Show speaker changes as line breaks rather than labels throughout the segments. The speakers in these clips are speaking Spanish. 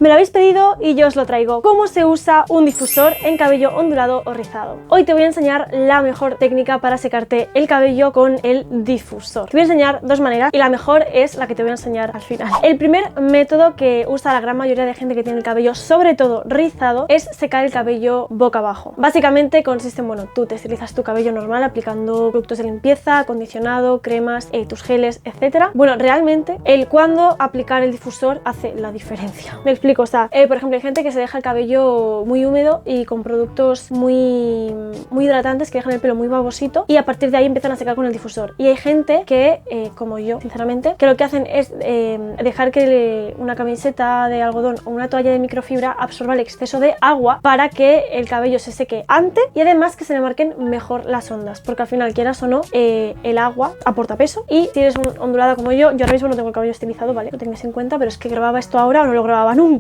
Me lo habéis pedido y yo os lo traigo. ¿Cómo se usa un difusor en cabello ondulado o rizado? Hoy te voy a enseñar la mejor técnica para secarte el cabello con el difusor. Te voy a enseñar dos maneras y la mejor es la que te voy a enseñar al final. El primer método que usa la gran mayoría de gente que tiene el cabello, sobre todo rizado, es secar el cabello boca abajo. Básicamente consiste en, bueno, tú te estilizas tu cabello normal aplicando productos de limpieza, acondicionado, cremas, tus geles, etc. Bueno, realmente el cuándo aplicar el difusor hace la diferencia. Me explico. O sea, por ejemplo, hay gente que se deja el cabello muy húmedo y con productos muy hidratantes que dejan el pelo muy babosito y a partir de ahí empiezan a secar con el difusor. Y hay gente que, como yo, sinceramente, que lo que hacen es dejar que una camiseta de algodón o una toalla de microfibra absorba el exceso de agua para que el cabello se seque antes y además que se le marquen mejor las ondas, porque al final, quieras o no, el agua aporta peso. Y si eres ondulada como yo ahora mismo no tengo el cabello estilizado, ¿vale? Lo tengáis en cuenta, pero es que grababa esto ahora o no lo grababa nunca.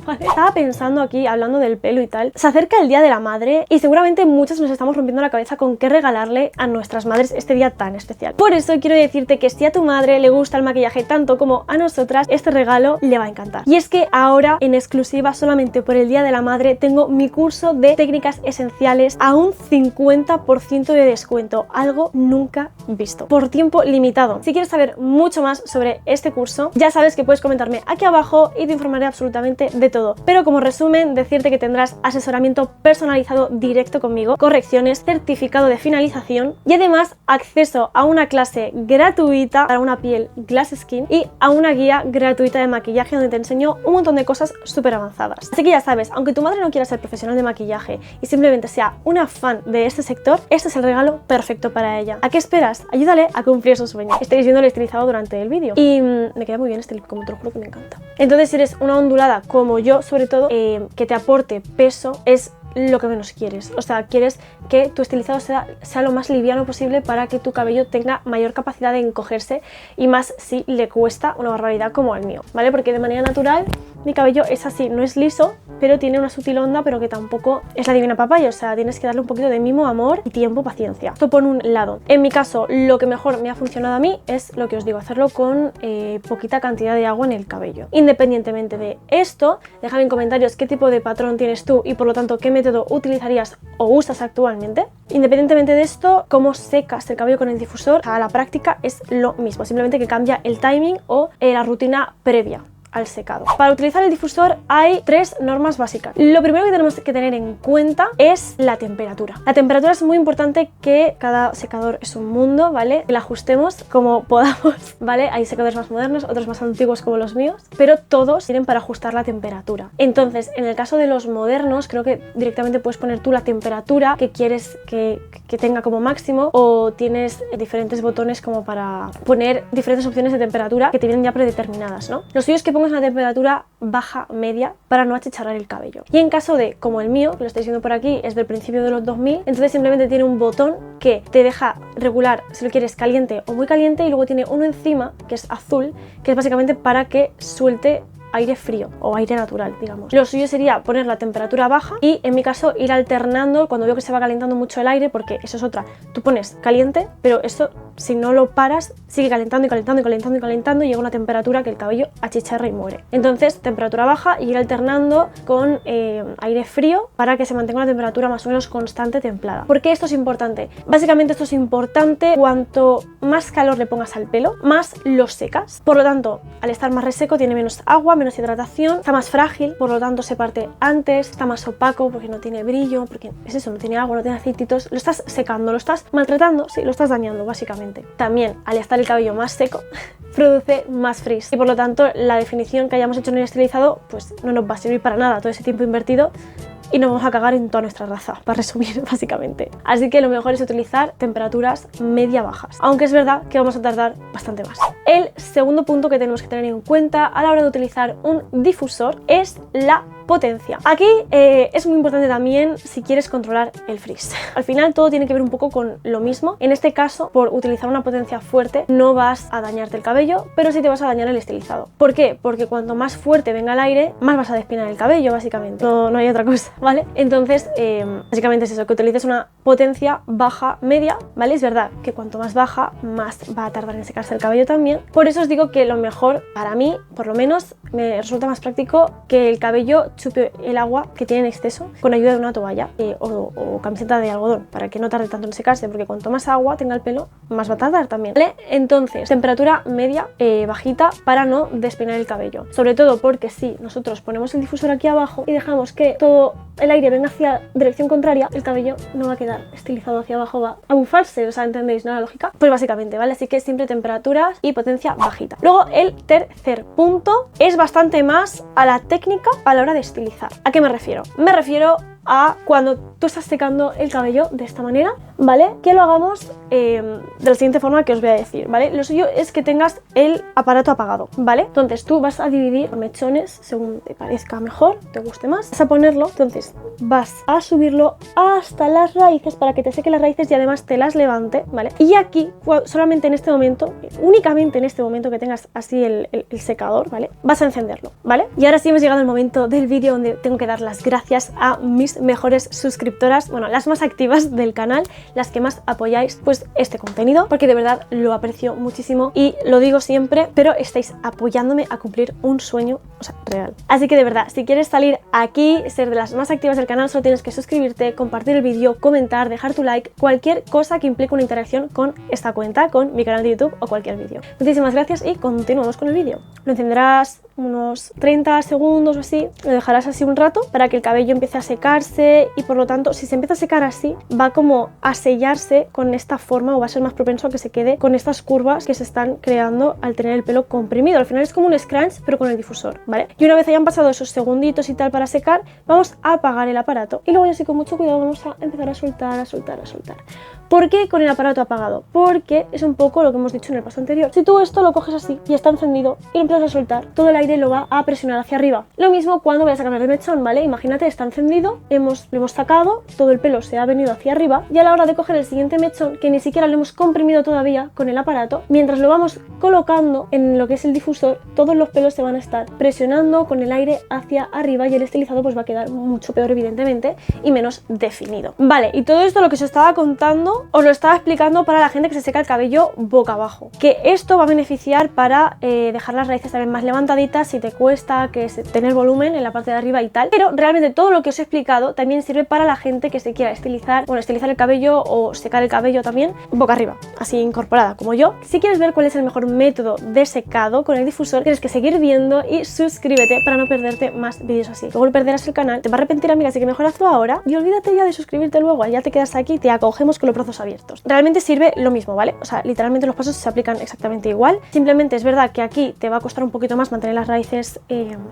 ¿Vale? Estaba pensando aquí, hablando del pelo y tal, se acerca el Día de la Madre y seguramente muchas nos estamos rompiendo la cabeza con qué regalarle a nuestras madres este día tan especial. Por eso quiero decirte que si a tu madre le gusta el maquillaje tanto como a nosotras, este regalo le va a encantar. Y es que ahora, en exclusiva, solamente por el Día de la Madre, tengo mi curso de técnicas esenciales a un 50% de descuento, algo nunca visto, por tiempo limitado. Si quieres saber mucho más sobre este curso, ya sabes que puedes comentarme aquí abajo y te informaré absolutamente de todo, pero como resumen decirte que tendrás asesoramiento personalizado directo conmigo, correcciones, certificado de finalización y además acceso a una clase gratuita para una piel Glass Skin y a una guía gratuita de maquillaje donde te enseño un montón de cosas súper avanzadas. Así que ya sabes, aunque tu madre no quiera ser profesional de maquillaje y simplemente sea una fan de este sector, este es el regalo perfecto para ella. ¿A qué esperas? Ayúdale a cumplir su sueño. Estaréis viendo el estilizado durante el vídeo y me queda muy bien este look, como te lo juro que me encanta. Entonces, si eres una ondulada como yo, sobre todo, que te aporte peso es lo que menos quieres. O sea, quieres que tu estilizado sea lo más liviano posible para que tu cabello tenga mayor capacidad de encogerse y más si le cuesta una barbaridad como el mío, ¿vale? Porque de manera natural mi cabello es así, no es liso, pero tiene una sutil onda, pero que tampoco es la divina papaya. O sea, tienes que darle un poquito de mimo, amor y tiempo, paciencia. Esto por un lado. En mi caso, lo que mejor me ha funcionado a mí es lo que os digo, hacerlo con poquita cantidad de agua en el cabello. Independientemente de esto, déjame en comentarios qué tipo de patrón tienes tú y por lo tanto qué método utilizarías o usas actualmente. Independientemente de esto, cómo secas el cabello con el difusor, a la práctica es lo mismo, simplemente que cambia el timing o la rutina previa al secado. Para utilizar el difusor hay tres normas básicas. Lo primero que tenemos que tener en cuenta es la temperatura. La temperatura es muy importante, que cada secador es un mundo, ¿vale? Que la ajustemos como podamos, ¿vale? Hay secadores más modernos, otros más antiguos como los míos, pero todos sirven para ajustar la temperatura. Entonces, en el caso de los modernos, creo que directamente puedes poner tú la temperatura que quieres que tenga como máximo, o tienes diferentes botones como para poner diferentes opciones de temperatura que te vienen ya predeterminadas, ¿no? Lo suyo es que pongas una temperatura baja, media, para no achicharrar el cabello. Y en caso de, como el mío, que lo estáis viendo por aquí, es del principio de los 2000, entonces simplemente tiene un botón que te deja regular si lo quieres caliente o muy caliente, y luego tiene uno encima que es azul, que es básicamente para que suelte aire frío o aire natural, digamos. Lo suyo sería poner la temperatura baja y, en mi caso, ir alternando cuando veo que se va calentando mucho el aire, porque eso es otra. Tú pones caliente, pero esto, si no lo paras, sigue calentando y calentando y calentando y calentando y llega a una temperatura que el cabello achicharra y muere. Entonces, temperatura baja y ir alternando con aire frío para que se mantenga una temperatura más o menos constante, templada. ¿Por qué esto es importante? Básicamente esto es importante cuanto más calor le pongas al pelo, más lo secas. Por lo tanto, al estar más reseco tiene menos agua, menos hidratación, está más frágil, por lo tanto se parte antes, está más opaco porque no tiene brillo, porque es eso, no tiene agua, no tiene aceititos, lo estás secando, lo estás maltratando, sí, lo estás dañando básicamente. También, al estar el cabello más seco, produce más frizz y por lo tanto la definición que hayamos hecho en el estilizado pues no nos va a servir para nada todo ese tiempo invertido y nos vamos a cagar en toda nuestra raza, para resumir básicamente. Así que lo mejor es utilizar temperaturas media-bajas, aunque es verdad que vamos a tardar bastante más. El segundo punto que tenemos que tener en cuenta a la hora de utilizar un difusor es la potencia. Aquí es muy importante también si quieres controlar el frizz. Al final todo tiene que ver un poco con lo mismo. En este caso, por utilizar una potencia fuerte, no vas a dañarte el cabello, pero sí te vas a dañar el estilizado. ¿Por qué? Porque cuanto más fuerte venga el aire, más vas a despinar el cabello, básicamente. No hay otra cosa, ¿vale? Entonces, básicamente es eso, que utilices una potencia baja, media, ¿vale? Es verdad que cuanto más baja, más va a tardar en secarse el cabello también. Por eso os digo que lo mejor, para mí, por lo menos, me resulta más práctico que el cabello chupe el agua que tiene en exceso con ayuda de una toalla o camiseta de algodón, para que no tarde tanto en secarse, porque cuanto más agua tenga el pelo, más va a tardar también, ¿vale? Entonces, temperatura media, bajita, para no despeinar el cabello. Sobre todo porque si nosotros ponemos el difusor aquí abajo y dejamos que todo el aire venga hacia dirección contraria, el cabello no va a quedar estilizado hacia abajo, va a bufarse, o sea, ¿entendéis, no? La lógica. Pues básicamente, ¿vale? Así que siempre temperaturas y potencia bajita. Luego, el tercer punto es bastante más a la técnica a la hora de estilizar. ¿A qué me refiero? Me refiero a cuando tú estás secando el cabello de esta manera, ¿vale? Que lo hagamos de la siguiente forma que os voy a decir, ¿vale? Lo suyo es que tengas el aparato apagado, ¿vale? Entonces tú vas a dividir por mechones según te parezca mejor, te guste más. Vas a ponerlo, entonces vas a subirlo hasta las raíces para que te seque las raíces y además te las levante, ¿vale? Y aquí, solamente en este momento, únicamente en este momento que tengas así el secador, ¿vale? Vas a encenderlo, ¿vale? Y ahora sí hemos llegado al momento del vídeo donde tengo que dar las gracias a mis mejores suscriptoras, bueno, las más activas del canal, las que más apoyáis pues este contenido, porque de verdad lo aprecio muchísimo y lo digo siempre, pero estáis apoyándome a cumplir un sueño, o sea, real. Así que de verdad, si quieres salir aquí, ser de las más activas del canal, solo tienes que suscribirte, compartir el vídeo, comentar, dejar tu like, cualquier cosa que implique una interacción con esta cuenta, con mi canal de YouTube o cualquier vídeo. Muchísimas gracias y continuamos con el vídeo. Lo encenderás unos 30 segundos o así, lo dejarás así un rato para que el cabello empiece a secarse y por lo tanto si se empieza a secar así va como a sellarse con esta forma o va a ser más propenso a que se quede con estas curvas que se están creando al tener el pelo comprimido. Al final es como un scrunch pero con el difusor, ¿vale? Y una vez hayan pasado esos segunditos y tal para secar, vamos a apagar el aparato y luego ya así con mucho cuidado vamos a empezar a soltar. ¿Por qué con el aparato apagado? Porque es un poco lo que hemos dicho en el paso anterior. Si tú esto lo coges así y está encendido y lo empiezas a soltar, todo el aire lo va a presionar hacia arriba. Lo mismo cuando vayas a cambiar de mechón, ¿vale? Imagínate, está encendido, lo hemos sacado, todo el pelo se ha venido hacia arriba y a la hora de coger el siguiente mechón, que ni siquiera lo hemos comprimido todavía con el aparato, mientras lo vamos colocando en lo que es el difusor, todos los pelos se van a estar presionando con el aire hacia arriba y el estilizado pues va a quedar mucho peor evidentemente y menos definido. Vale, y todo esto lo que os estaba contando os lo estaba explicando para la gente que se seca el cabello boca abajo, que esto va a beneficiar para dejar las raíces también más levantaditas si te cuesta tener volumen en la parte de arriba y tal, pero realmente todo lo que os he explicado también sirve para la gente que se quiera estilizar el cabello o secar el cabello también boca arriba, así incorporada como yo. Si quieres ver cuál es el mejor método de secado con el difusor, tienes que seguir viendo y suscríbete para no perderte más vídeos así. Luego perderás el canal, te va a arrepentir, amiga, así que mejor hazlo ahora y olvídate ya de suscribirte luego, ya te quedas aquí, te acogemos con los brazos abiertos. Realmente sirve lo mismo, ¿vale? O sea, literalmente los pasos se aplican exactamente igual. Simplemente es verdad que aquí te va a costar un poquito más mantener las raíces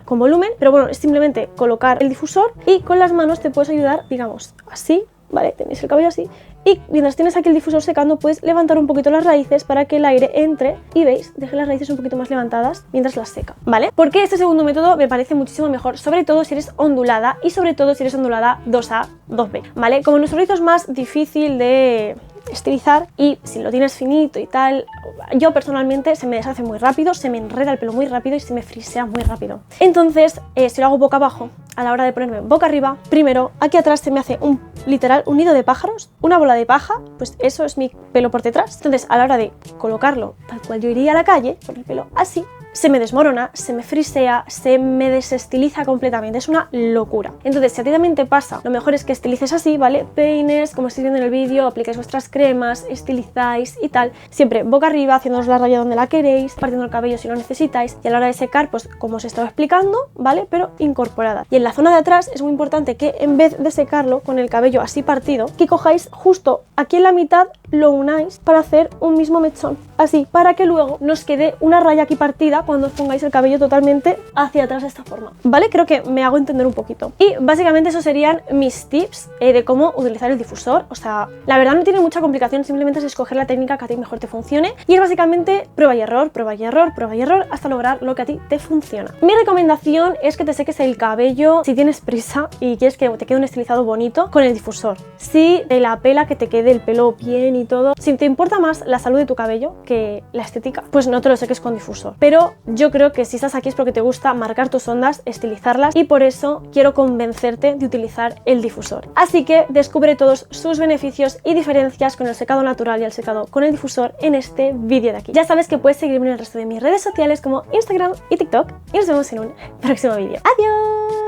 con volumen, pero bueno, es simplemente colocar el difusor y con las manos te puedes ayudar, digamos, así, ¿vale? Tenéis el cabello así y mientras tienes aquí el difusor secando puedes levantar un poquito las raíces para que el aire entre y veis, deje las raíces un poquito más levantadas mientras las seca, ¿vale? Porque este segundo método me parece muchísimo mejor, sobre todo si eres ondulada y sobre todo si eres ondulada 2A, 2B, ¿vale? Como nuestro rizo es más difícil de estilizar y si lo tienes finito y tal, yo personalmente se me deshace muy rápido, se me enreda el pelo muy rápido y se me frisea muy rápido. Entonces, si lo hago boca abajo, a la hora de ponerme boca arriba, primero aquí atrás se me hace literal un nido de pájaros, una bola de paja, pues eso es mi pelo por detrás. Entonces, a la hora de colocarlo tal cual yo iría a la calle, con el pelo así, se me desmorona, se me frisea, se me desestiliza completamente, es una locura. Entonces, si a ti también te pasa, lo mejor es que estilices así, ¿vale? Peines, como estáis viendo en el vídeo, aplicáis vuestras cremas, estilizáis y tal, siempre boca arriba, haciéndoos la raya donde la queréis, partiendo el cabello si lo necesitáis, y a la hora de secar, pues como os he estado explicando, ¿vale? Pero incorporada. Y en la zona de atrás es muy importante que en vez de secarlo con el cabello así partido, que cojáis justo aquí en la mitad, lo unáis para hacer un mismo mechón. así, para que luego nos quede una raya aquí partida cuando os pongáis el cabello totalmente hacia atrás de esta forma, ¿vale? Creo que me hago entender un poquito. Y básicamente esos serían mis tips de cómo utilizar el difusor. O sea, la verdad no tiene mucha complicación, simplemente es escoger la técnica que a ti mejor te funcione y es básicamente prueba y error, prueba y error, prueba y error hasta lograr lo que a ti te funciona. Mi recomendación es que te seques el cabello si tienes prisa y quieres que te quede un estilizado bonito con el difusor. Si te la pela que te quede el pelo bien y todo, si te importa más la salud de tu cabello que la estética, pues no te lo seques con difusor. Pero yo creo que si estás aquí es porque te gusta marcar tus ondas, estilizarlas, y por eso quiero convencerte de utilizar el difusor. Así que descubre todos sus beneficios y diferencias con el secado natural y el secado con el difusor en este vídeo de aquí. Ya sabes que puedes seguirme en el resto de mis redes sociales como Instagram y TikTok y nos vemos en un próximo vídeo. ¡Adiós!